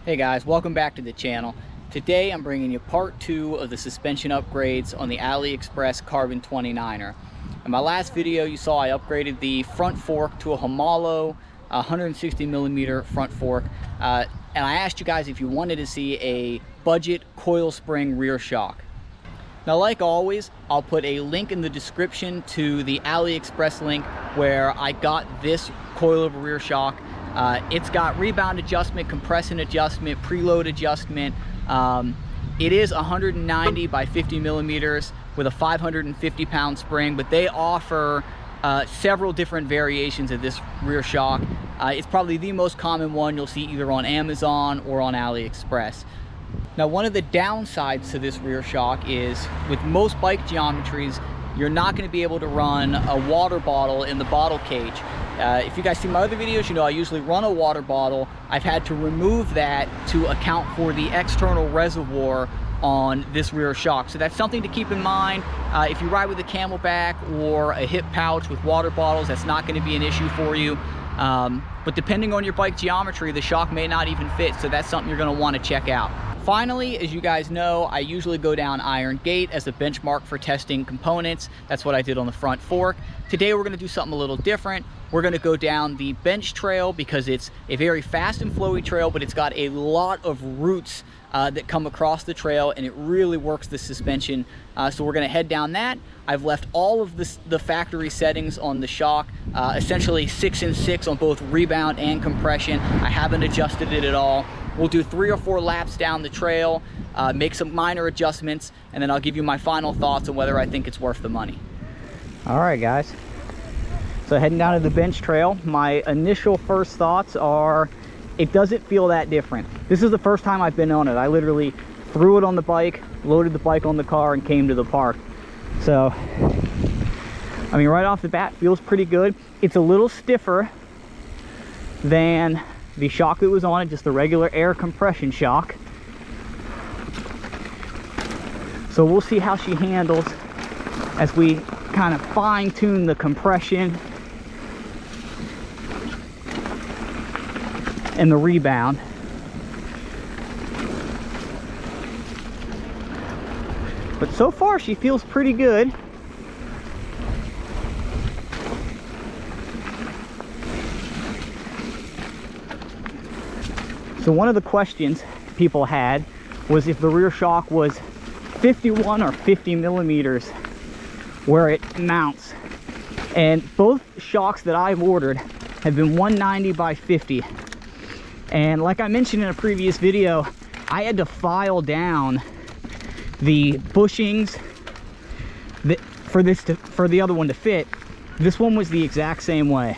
Hey guys, welcome back to the channel. Today I'm bringing you part 2 of the suspension upgrades on the Aliexpress Carbon 29er. In my last video you saw I upgraded the front fork to a Homolo 160mm front fork, and I asked you guys if you wanted to see a budget coil spring rear shock. Now, like always, I'll put a link in the description to the Aliexpress link where I got this coilover rear shock. It's got rebound adjustment, compression adjustment, preload adjustment. It is 190 by 50 millimeters with a 550 pound spring, but they offer several different variations of this rear shock. It's probably the most common one you'll see either on Amazon or on Aliexpress. Now, one of the downsides to this rear shock is with most bike geometries, you're not going to be able to run a water bottle in the bottle cage. If you guys see my other videos, you know I usually run a water bottle. I've had to remove that to account for the external reservoir on this rear shock. So that's something to keep in mind. If you ride with a Camelback or a hip pouch with water bottles, that's not going to be an issue for you. But depending on your bike geometry, the shock may not even fit, so that's something you're going to want to check out. Finally, as you guys know, I usually go down iron gate as a benchmark for testing components. That's what I did on the front fork. Today we're going to do something a little different. We're going to go down the bench trail because it's a very fast and flowy trail, but it's got a lot of roots that come across the trail, and it really works the suspension. So we're going to head down that. I've left all of the factory settings on the shock, essentially 6 and 6 on both rebound and compression. I haven't adjusted it at all. We'll do 3 or 4 laps down the trail, make some minor adjustments, and then I'll give you my final thoughts on whether I think it's worth the money. All right, guys. So heading down to the bench trail, my initial first thoughts are it doesn't feel that different. This is the first time I've been on it. I literally threw it on the bike, loaded the bike on the car, and came to the park. So, I mean, right off the bat, feels pretty good. It's a little stiffer than the shock that was on it, just the regular air compression shock. So we'll see how she handles as we kind of fine-tune the compression and the rebound. But so far she feels pretty good. So one of the questions people had was if the rear shock was 51 or 50 millimeters where it mounts. And both shocks that I've ordered have been 190 by 50. And like I mentioned in a previous video, I had to file down the bushings for the other one to fit. This one was the exact same way.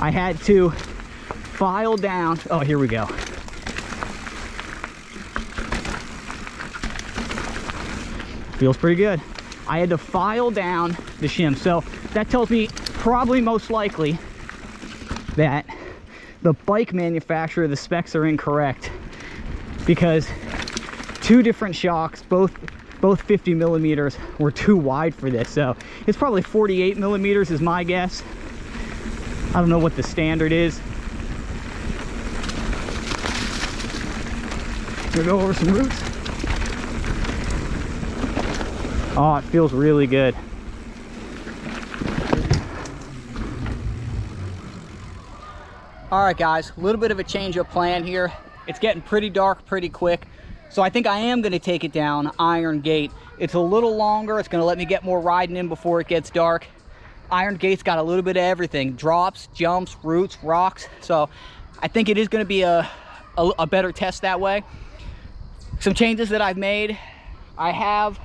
I had to file down. Oh, here we go. Feels pretty good. I had to file down the shim, so that tells me probably most likely that the bike manufacturer, the specs are incorrect, because 2 different shocks, both 50 millimeters, were too wide for this. So it's probably 48 millimeters is my guess. I don't know what the standard is. Gonna go over some roots. Oh, it feels really good. All right, guys, a little bit of a change of plan here. It's getting pretty dark pretty quick, so I think I am going to take it down iron gate. It's a little longer. It's going to let me get more riding in before it gets dark. Iron gate's got a little bit of everything: drops, jumps, roots, rocks. So I think it is going to be a better test that way. Some changes that I've made: I've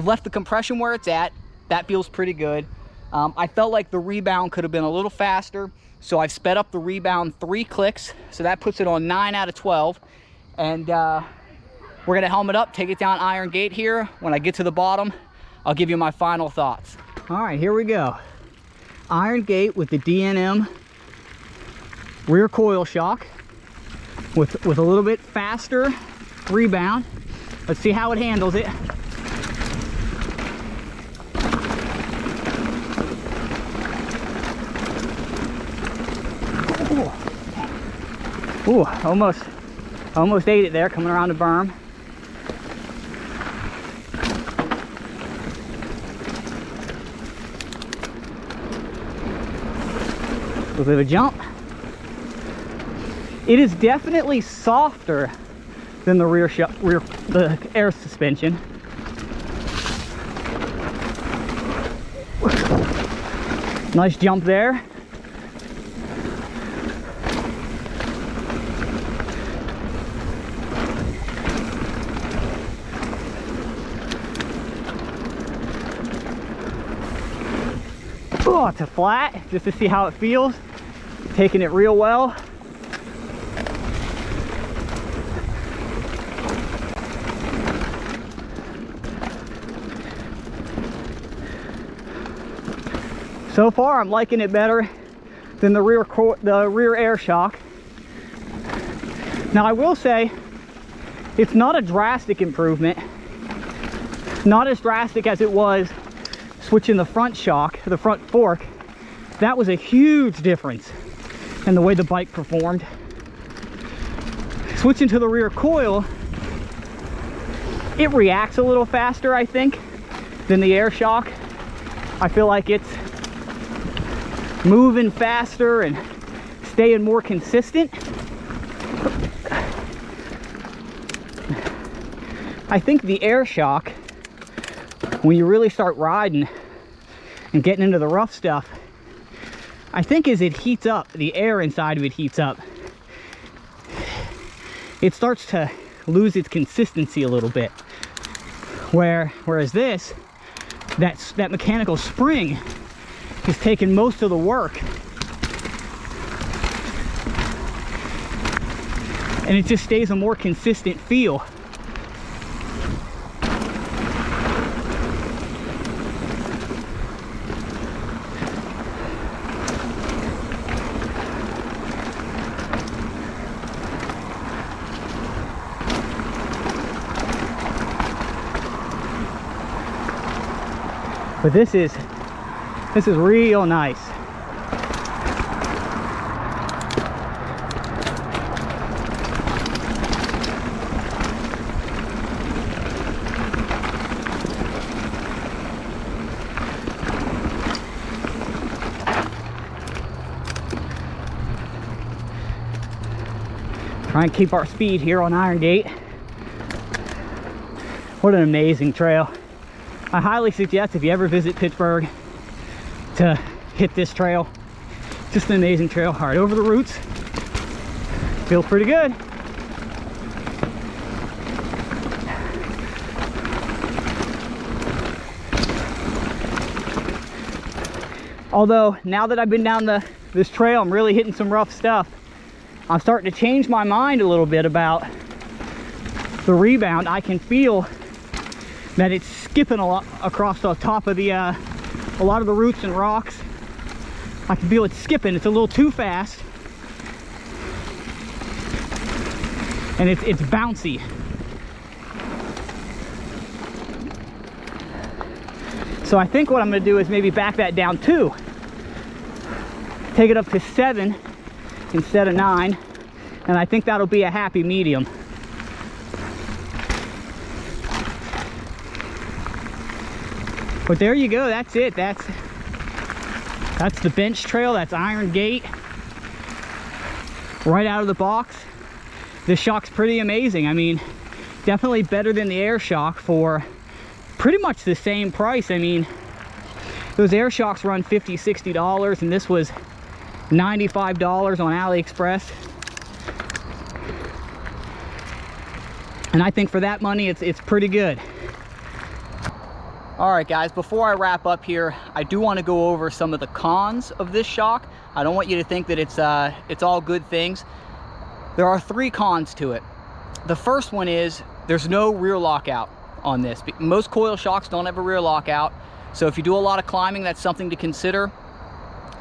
left the compression where it's at. That feels pretty good. I felt like the rebound could have been a little faster, so I've sped up the rebound 3 clicks, so that puts it on 9 out of 12. And we're gonna helmet up, take it down iron gate here. When I get to the bottom, I'll give you my final thoughts. All right, here we go. Iron gate with the DNM rear coil shock with a little bit faster rebound. Let's see how it handles it. Ooh, almost ate it there, coming around the berm. A little bit of a jump. It is definitely softer than the the air suspension. Nice jump there. Oh, to flat, just to see how it feels. Taking it real well. So far, I'm liking it better than the rear air shock. Now, I will say, it's not a drastic improvement. Not as drastic as it was switching the front shock, the front fork. That was a huge difference in the way the bike performed. Switching to the rear coil, it reacts a little faster, I think, than the air shock. I feel like it's moving faster and staying more consistent. I think the air shock, when you really start riding and getting into the rough stuff, I think as it heats up, the air inside of it heats up, it starts to lose its consistency a little bit. Whereas this, that mechanical spring is taking most of the work. And it just stays a more consistent feel. But this is real nice. Try and keep our speed here on Iron Gate. What an amazing trail. I highly suggest, if you ever visit Pittsburgh, to hit this trail. Just an amazing trail. All right, over the roots. Feels pretty good. Although, now that I've been down this trail, I'm really hitting some rough stuff. I'm starting to change my mind a little bit about the rebound. I can feel that it's skipping a lot across the top of the a lot of the roots and rocks. I can feel it skipping. It's a little too fast, and it's bouncy. So I think what I'm going to do is maybe back that down 2, take it up to 7 instead of 9, and I think that'll be a happy medium. But there you go, that's it. That's the bench trail, that's Iron Gate. Right out of the box. This shock's pretty amazing. I mean, definitely better than the air shock for pretty much the same price. I mean, those air shocks run $50, $60, and this was $95 on Aliexpress. And I think for that money, it's pretty good. All right, guys, before I wrap up here, I do want to go over some of the cons of this shock. I don't want you to think that it's all good things. There are 3 cons to it. The first one is there's no rear lockout on this. Most coil shocks don't have a rear lockout, so if you do a lot of climbing, that's something to consider.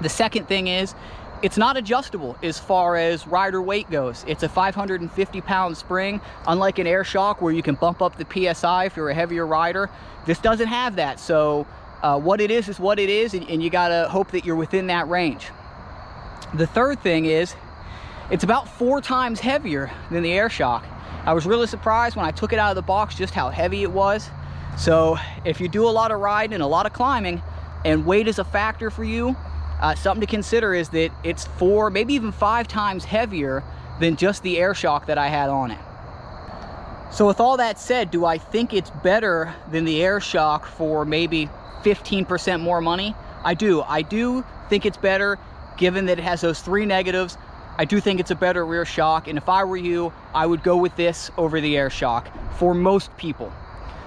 The second thing is it's not adjustable as far as rider weight goes. It's a 550-pound spring, unlike an air shock where you can bump up the PSI if you're a heavier rider. This doesn't have that, so what it is what it is, and you gotta hope that you're within that range. The third thing is it's about 4 times heavier than the air shock. I was really surprised when I took it out of the box just how heavy it was. So if you do a lot of riding and a lot of climbing and weight is a factor for you, something to consider is that it's 4, maybe even 5 times heavier than just the air shock that I had on it. So with all that said, do I think it's better than the air shock for maybe 15% more money? I do think it's better, given that it has those 3 negatives. I do think it's a better rear shock, and if I were you, I would go with this over the air shock for most people.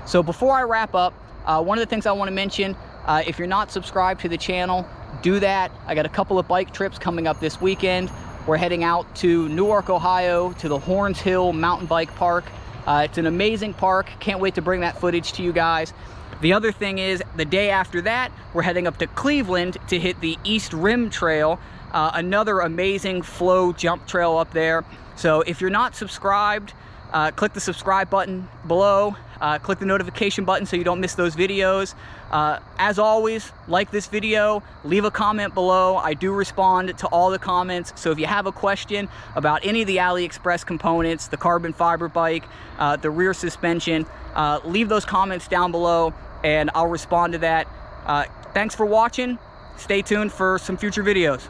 So before I wrap up, one of the things I want to mention, if you're not subscribed to the channel, do that. I got a couple of bike trips coming up this weekend. We're heading out to Newark, Ohio, to the Horns Hill Mountain Bike Park. It's an amazing park. Can't wait to bring that footage to you guys. The other thing is, the day after that, we're heading up to Cleveland to hit the East Rim Trail, another amazing flow jump trail up there. So if you're not subscribed, click the subscribe button below, click the notification button so you don't miss those videos. As always, like this video, leave a comment below. I do respond to all the comments, so if you have a question about any of the Aliexpress components, the carbon fiber bike, the rear suspension, leave those comments down below and I'll respond to that. Thanks for watching. Stay tuned for some future videos.